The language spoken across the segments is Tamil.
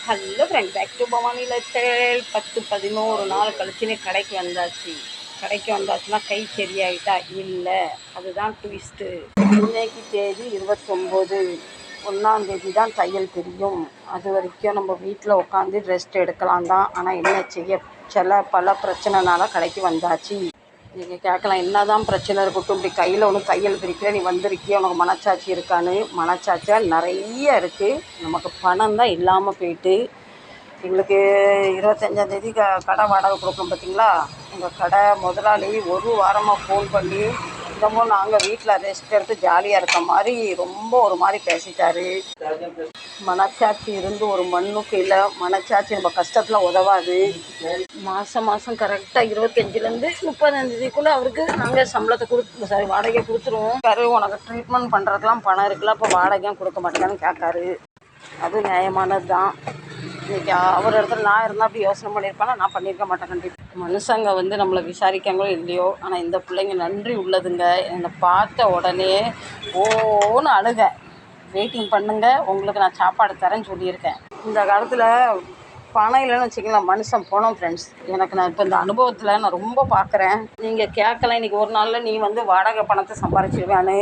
Hello friend, back to Bhavani lifestyle. 10-11 நாள் கழிச்சுன்னு கடைக்கு வந்தாச்சுன்னா கை சரியாயிட்டா இல்லை, அதுதான் ட்விஸ்ட்டு. இன்னைக்கு தேதி 29, 1ஆம் தேதி தான் தையல் தெரியும். அது வரைக்கும் நம்ம வீட்டில் உட்காந்து ரெஸ்ட் எடுக்கலாம் தான். ஆனால் என்ன செய்ய, பல பிரச்சனைனால கடைக்கு வந்தாச்சு. நீங்கள் கேட்கலாம், என்ன தான் பிரச்சனை இருக்கட்டும், இப்படி கையில் ஒன்று தையல் பிரிக்கிற, நீ வந்திருக்கிய, உனக்கு மனச்சாட்சி இருக்கான்னு. மனச்சாட்சியாக நிறைய இருக்குது. நமக்கு பணம் தான் இல்லாமல் போயிட்டு. எங்களுக்கு 25ஆம் தேதி கடை வாடகை கொடுக்கணும் பார்த்தீங்களா. எங்கள் கடை முதலாளி ஒரு வாரமாக ஃபோன் பண்ணி இன்னமும் நாங்கள் வீட்டில் ரெஸ்ட் எடுத்து ஜாலியாக இருக்க மாதிரி ரொம்ப ஒரு மாதிரி பேசிட்டாரு. மனச்சாட்சி இருந்து ஒரு மண்ணுக்கு இல்லை. மனச்சாட்சி நம்ம கஷ்டத்தில் உதவாது. மாதம் கரெக்டாக 25லேருந்து 30ஆம் தேதிக்குள்ளே அவருக்கு நாங்கள் சம்பளத்தை வாடகையை கொடுத்துருவோம். உனக்கு ட்ரீட்மெண்ட் பண்ணுறதுக்கெலாம் பணம் இருக்குல்ல, அப்போ வாடகையும் கொடுக்க மாட்டேங்கன்னு கேட்காரு. அது நியாயமானது தான். இன்றைக்கி அவர் இடத்துல நான் இருந்தால் அப்படி யோசனை பண்ணியிருப்பேன்னா நான் பண்ணியிருக்க மாட்டேன் கண்டிப்பாக. மனுஷங்க நம்மளை விசாரிக்காங்களோ இல்லையோ, ஆனால் இந்த பிள்ளைங்க நன்றி உள்ளதுங்க. என்னை பார்த்த உடனே ஓன்னு அழுக, வெயிட்டிங் பண்ணுங்க, உங்களுக்கு நான் சாப்பாடு தரேன்னு சொல்லியிருக்கேன். இந்த காலத்தில் பணம் இல்லைன்னு வச்சுக்கலாம், மனுஷன் போனோம் ஃப்ரெண்ட்ஸ். நான் இப்போ இந்த அனுபவத்தில் நான் ரொம்ப பார்க்குறேன். நீங்கள் கேட்கலாம், இன்றைக்கி ஒரு நாளில் நீ வாடகை பணத்தை சம்பாரிச்சிருவேன்னு.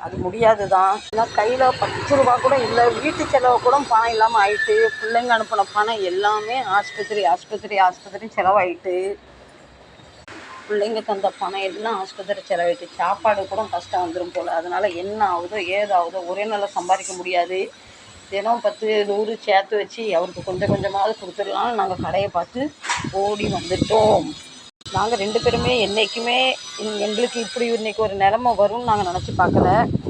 அது முடியாது தான். ஏன்னா கையில் 10 ரூபா கூட இல்லை. வீட்டு செலவு கூட பணம் இல்லாமல் ஆயிட்டு. பிள்ளைங்க அனுப்பின பணம் எல்லாமே ஆஸ்பத்திரி செலவாயிட்டு. பிள்ளைங்க தந்த பணம் எல்லாம் ஆஸ்பத்திரி செலவாயிட்டு. சாப்பாடு கூட கஷ்டம் வந்துடும் போல். அதனால் என்ன ஆகுதோ ஏதாவதோ ஒரே நாளில் சம்பாதிக்க முடியாது. தினம் 10-100 சேர்த்து வச்சு அவருக்கு கொஞ்சமாவது கொடுத்துடலாம். நாங்கள் கடையை பார்த்து ஓடி வந்துட்டோம். நாங்கள் 2 பேருமே என்றைக்குமே எங்களுக்கு இப்படி இன்றைக்கி ஒரு நிலமை வரும்னு நாங்கள் நினச்சி பார்க்கல.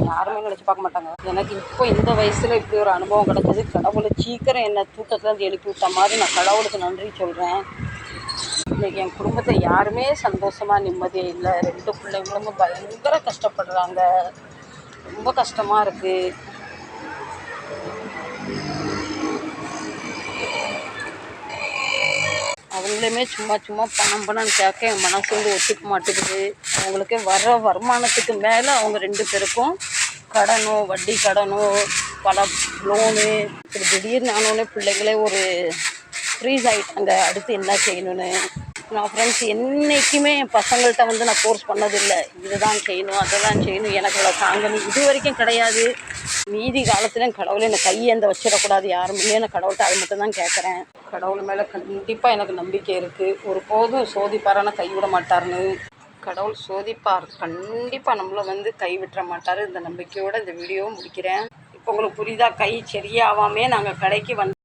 யாருமே நினச்சி பார்க்க மாட்டாங்க. எனக்கு இப்போ இந்த வயசில் இப்படி ஒரு அனுபவம் கிடச்சிது. கடவுளை சீக்கிரம் என்னை தூக்கத்துலேருந்து எழுப்பி விட்ட மாதிரி நான் கடவுளுக்கு நன்றி சொல்கிறேன். இன்றைக்கி என் குடும்பத்தை யாருமே சந்தோஷமாக நிம்மதியே இல்லை. 2 பிள்ளைங்களும் பயங்கர கஷ்டப்படுறாங்க. ரொம்ப கஷ்டமாக இருக்குது. அவங்களுமே சும்மா பணம் கேட்க என் மனசு ஒத்துக்க மாட்டேங்குது. அவங்களுக்கு வர வருமானத்துக்கு மேலே அவங்க 2 பேருக்கும் கடனோ, வட்டி கடனோ, பல லோனு, இப்படி திடீர்னு ஆனோடனே பிள்ளைங்களே ஒரு ஃப்ரீஸ் ஆகிட்டாங்க. அடுத்து என்ன செய்யணும்னு. நான் ஃப்ரெண்ட்ஸ் என்றைக்குமே என் பசங்கள்கிட்ட நான் ஃபோர்ஸ் பண்ணதில்லை. இதுதான் செய்யணும், அதெல்லாம் செய்யணும், எனக்கு இவ்வளோ தாங்கணும், இது வரைக்கும் கிடையாது. மீதி காலத்துலேயும் கடவுளை என்னை கையேந்த வச்சிடக்கூடாது யாருமே. நான் கடவுள்கிட்ட அது மட்டும் தான் கேட்குறேன். கடவுள் மேலே கண்டிப்பாக எனக்கு நம்பிக்கை இருக்குது. ஒரு போதும் சோதிப்பாரான கைவிட மாட்டார்னு. கடவுள் சோதிப்பார், கண்டிப்பாக நம்மளை கைவிட்டுற மாட்டார். இந்த நம்பிக்கையோடு இந்த வீடியோவும் முடிக்கிறேன். இப்போ உங்களுக்கு புரியுதா? கை சரியாகாமே நாங்கள் கடைக்கு